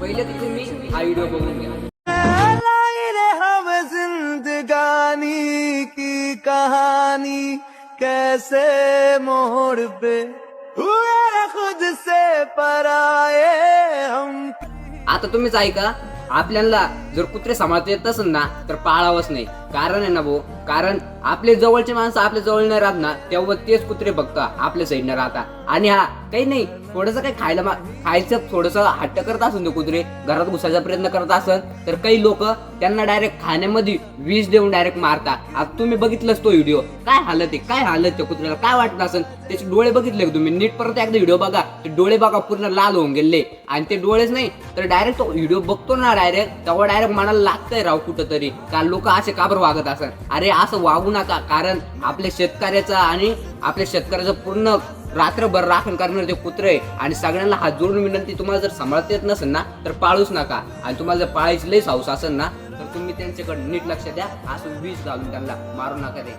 पहिले तर तुम्ही हा व्हिडिओ बघून घ्या. हम जिंदगानी की कहानी कैसे मोड़ पे हुए खुद से पराए हम. आता तुम्हीच ऐका, आपल्याला जर कुत्रे सांभाळता येत असेल ना तर पाळावंच नाही. कारण आहे ना भाऊ, कारण आपले जवळचे माणसं आपल्या जवळ नाही राहत ना, तेव्हा तेच कुत्रे बघता आपल्या साईडनं राहता. आणि हा काही नाही, थोडस काही खायचं थोडस हट्ट करत असून ते कुत्रे घरात घुसायचा प्रयत्न करत असन तर काही लोक त्यांना डायरेक्ट खाण्यामध्ये विष देऊन डायरेक्ट मारता. आता तुम्ही बघितलंच तो व्हिडिओ, काय हालत आहे, काय हालत त्या कुत्र्याला काय वाटत असेल. त्याचे डोळे बघितले का तुम्ही? नीट परत एकदा व्हिडिओ बघा, ते डोळे बघा पूर्ण लाल होऊन गेले. आणि ते डोळेच नाही तर डायरेक्ट तो व्हिडिओ बघतो ना डायरेक्ट, तेव्हा डायरेक्ट मनाला लागतंय राव कुठं तरी का लोक असे का बरं वागत असन. अरे असं वागू नका, कारण आपल्या शेतकऱ्याचा आणि आपल्या शेतकऱ्याचं पूर्ण रात्रभर राखण करणारे ते कुत्रे. आणि सगळ्यांना हात जोडून विनंती, तुम्हाला जर सांभाळता येत नसेल ना तर पाळूच नका. आणि तुम्हाला जर पाळायची लई हौस असेल ना तर तुम्ही त्यांच्याकडे नीट लक्ष द्या, असं विष घालून त्यांना मारू नका रे.